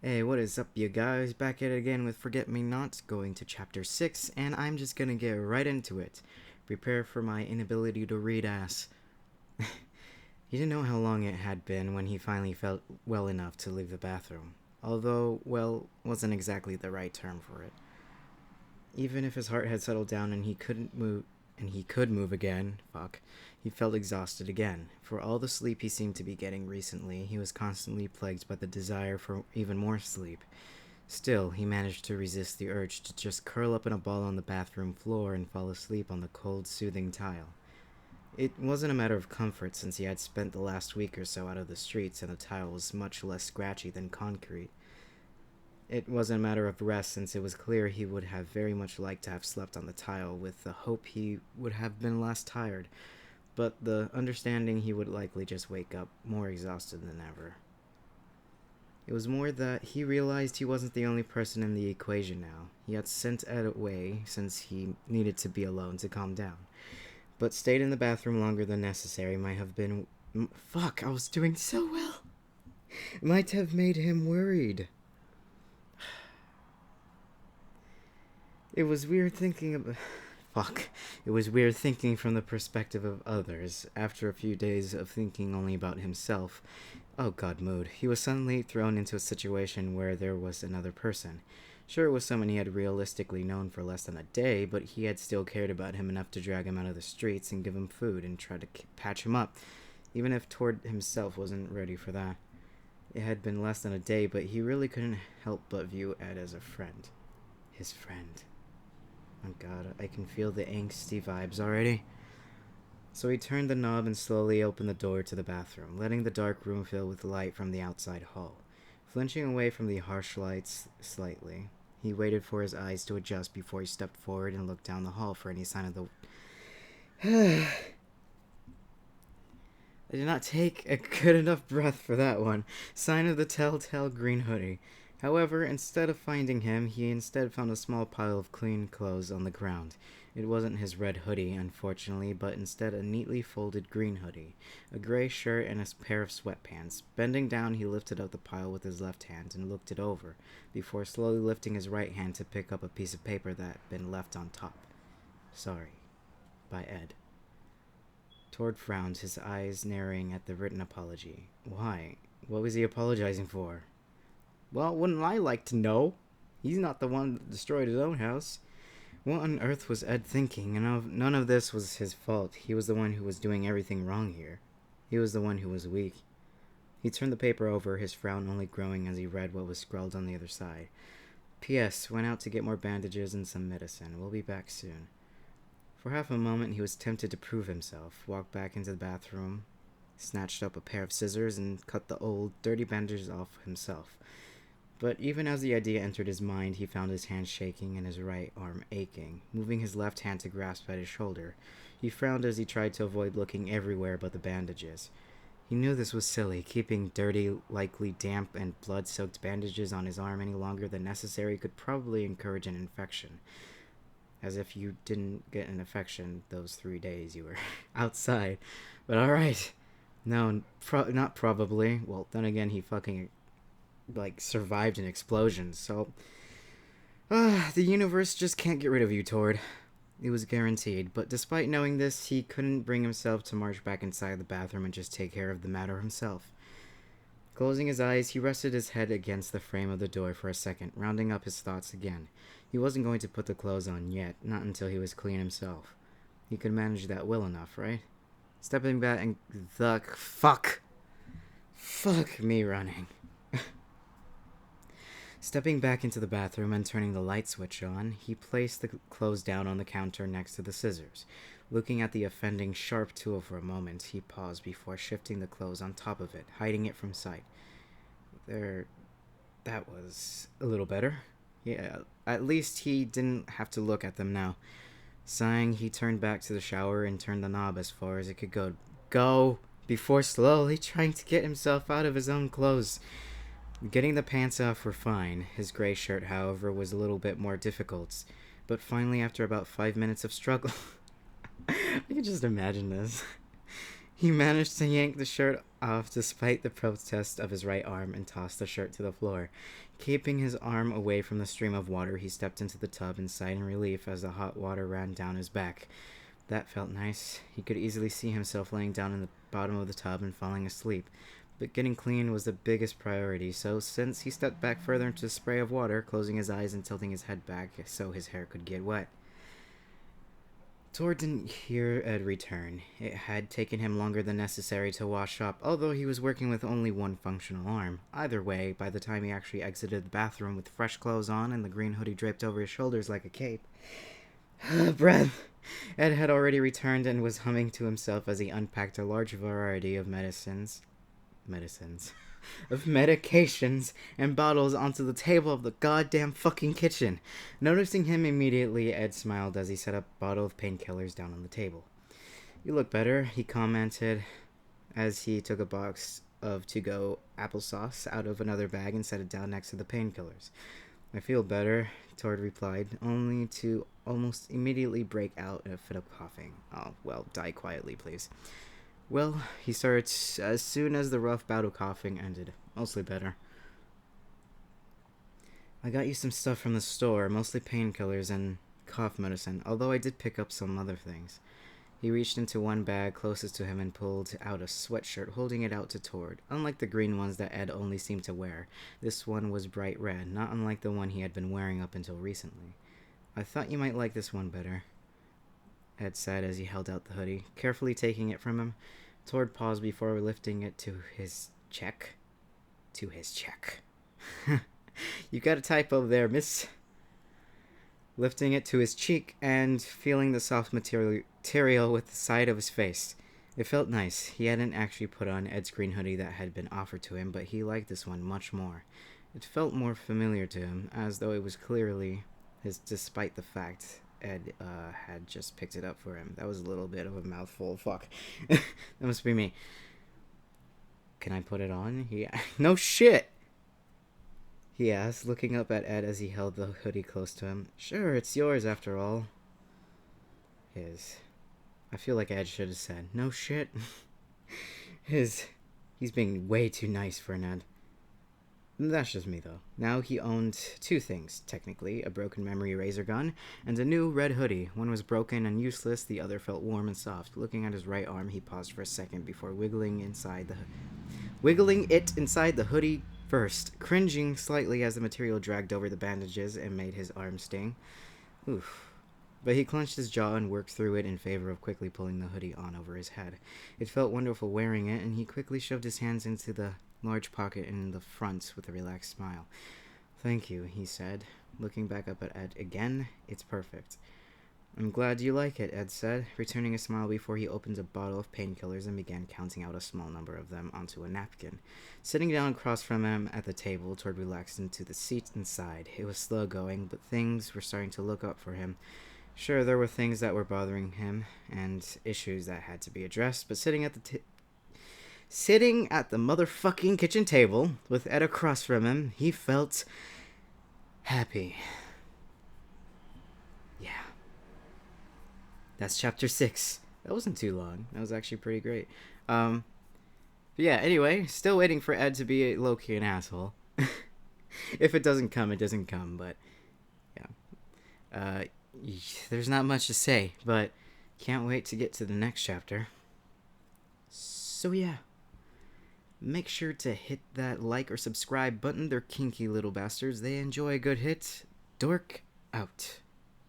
Hey, what is up, you guys? Back at it again with Forget Me Not, going to chapter 6, and I'm just gonna get right into it. Prepare for my inability to read ass. He didn't know how long it had been when he finally felt well enough to leave the bathroom. Although, well, wasn't exactly the right term for it. Even if his heart had settled down and he could move again, he felt exhausted again. For all the sleep he seemed to be getting recently, he was constantly plagued by the desire for even more sleep. Still, he managed to resist the urge to just curl up in a ball on the bathroom floor and fall asleep on the cold, soothing tile. It wasn't a matter of comfort since he had spent the last week or so out of the streets and the tile was much less scratchy than concrete. It wasn't a matter of rest since it was clear he would have very much liked to have slept on the tile with the hope he would have been less tired, but the understanding he would likely just wake up more exhausted than ever. It was more that he realized he wasn't the only person in the equation now. He had sent Ed away since he needed to be alone to calm down, but stayed in the bathroom longer than necessary might have been. Fuck, I was doing so well! Might have made him worried. It was weird thinking of. Fuck. It was weird thinking from the perspective of others. After a few days of thinking only about himself, oh god, mood, he was suddenly thrown into a situation where there was another person. Sure, it was someone he had realistically known for less than a day, but he had still cared about him enough to drag him out of the streets and give him food and try to patch him up, even if Tord himself wasn't ready for that. It had been less than a day, but he really couldn't help but view Ed as a friend. His friend. Oh god, I can feel the angsty vibes already. So he turned the knob and slowly opened the door to the bathroom, letting the dark room fill with light from the outside hall. Flinching away from the harsh lights slightly, he waited for his eyes to adjust before he stepped forward and looked down the hall for any sign of the. I did not take a good enough breath for that one. Sign of the telltale green hoodie. However, instead of finding him, he instead found a small pile of clean clothes on the ground. It wasn't his red hoodie, unfortunately, but instead a neatly folded green hoodie, a gray shirt, and a pair of sweatpants. Bending down, he lifted up the pile with his left hand and looked it over, before slowly lifting his right hand to pick up a piece of paper that had been left on top. Sorry. By Ed. Tord frowned, his eyes narrowing at the written apology. Why? What was he apologizing for? Well, wouldn't I like to know? He's not the one that destroyed his own house. What on earth was Ed thinking? And none of this was his fault. He was the one who was doing everything wrong here. He was the one who was weak. He turned the paper over, his frown only growing as he read what was scrawled on the other side. P.S. Went out to get more bandages and some medicine. We'll be back soon. For half a moment he was tempted to prove himself, walked back into the bathroom, snatched up a pair of scissors, and cut the old, dirty bandages off himself. But even as the idea entered his mind, he found his hand shaking and his right arm aching. Moving his left hand to grasp at his shoulder, he frowned as he tried to avoid looking everywhere but the bandages. He knew this was silly. Keeping dirty, likely damp and blood-soaked bandages on his arm any longer than necessary could probably encourage an infection. As if you didn't get an infection those 3 days you were outside. But alright. No, not probably. Well, then again, he fucking, survived an explosion, so. The universe just can't get rid of you, Tord. It was guaranteed, but despite knowing this, he couldn't bring himself to march back inside the bathroom and just take care of the matter himself. Closing his eyes, he rested his head against the frame of the door for a second, rounding up his thoughts again. He wasn't going to put the clothes on yet, not until he was clean himself. He could manage that well enough, right? Stepping back and Fuck me running. Stepping back into the bathroom and turning the light switch on, he placed the clothes down on the counter next to the scissors. Looking at the offending sharp tool for a moment, he paused before shifting the clothes on top of it, hiding it from sight. That was a little better. Yeah, at least he didn't have to look at them now. Sighing, he turned back to the shower and turned the knob as far as it could go before slowly trying to get himself out of his own clothes. Getting the pants off were fine. His gray shirt, however, was a little bit more difficult. But finally, after about 5 minutes of struggle, I can just imagine this. He managed to yank the shirt off despite the protest of his right arm and tossed the shirt to the floor. Keeping his arm away from the stream of water, he stepped into the tub and sighed in relief as the hot water ran down his back. That felt nice. He could easily see himself laying down in the bottom of the tub and falling asleep. But getting clean was the biggest priority, so since he stepped back further into the spray of water, closing his eyes and tilting his head back so his hair could get wet. Tor didn't hear Ed return. It had taken him longer than necessary to wash up, although he was working with only one functional arm. Either way, by the time he actually exited the bathroom with fresh clothes on and the green hoodie draped over his shoulders like a cape. Breath! Ed had already returned and was humming to himself as he unpacked a large variety of medications and bottles onto the table of the goddamn fucking kitchen. Noticing him immediately, Ed smiled as he set a bottle of painkillers down on the table. "You look better," he commented as he took a box of to-go applesauce out of another bag and set it down next to the painkillers. "I feel better," Tord replied, only to almost immediately break out in a fit of coughing. "Oh, well, die quietly, please." "Well," he started as soon as the rough bout of coughing ended. "Mostly better. I got you some stuff from the store, mostly painkillers and cough medicine, although I did pick up some other things." He reached into one bag closest to him and pulled out a sweatshirt, holding it out to Tord. Unlike the green ones that Ed only seemed to wear, this one was bright red, not unlike the one he had been wearing up until recently. "I thought you might like this one better," Ed said as he held out the hoodie, carefully taking it from him. Tord paused before lifting it to his cheek. "You got a typo there, miss." Lifting it to his cheek and feeling the soft material with the side of his face. It felt nice. He hadn't actually put on Ed's green hoodie that had been offered to him, but he liked this one much more. It felt more familiar to him, as though it was clearly his, despite the fact Ed had just picked it up for him. That was a little bit of a mouthful. Fuck. That must be me. "Can I put it on?" No shit! He asked, looking up at Ed as he held the hoodie close to him. "Sure, it's yours after all." His. I feel like Ed should have said, "No shit." His. He's being way too nice for an Ed. That's just me, though. Now he owned two things, technically, a broken memory eraser gun and a new red hoodie. One was broken and useless, the other felt warm and soft. Looking at his right arm, he paused for a second before wiggling it inside the hoodie first, cringing slightly as the material dragged over the bandages and made his arm sting. Oof. But he clenched his jaw and worked through it in favor of quickly pulling the hoodie on over his head. It felt wonderful wearing it, and he quickly shoved his hands into the large pocket in the front with a relaxed smile. "Thank you," he said, looking back up at Ed again. "It's perfect." "I'm glad you like it," Ed said, returning a smile before he opened a bottle of painkillers and began counting out a small number of them onto a napkin. Sitting down across from him at the table, Tord relaxed into the seat and sighed. It was slow going, but things were starting to look up for him. Sure, there were things that were bothering him and issues that had to be addressed, but sitting at the motherfucking kitchen table with Ed across from him, he felt happy. Yeah. That's chapter 6. That wasn't too long. That was actually pretty great. But yeah, anyway, still waiting for Ed to be low-key an asshole. If it doesn't come, it doesn't come, but yeah. There's not much to say, but can't wait to get to the next chapter. So yeah. Make sure to hit that like or subscribe button. They're kinky little bastards. They enjoy a good hit. Dork out.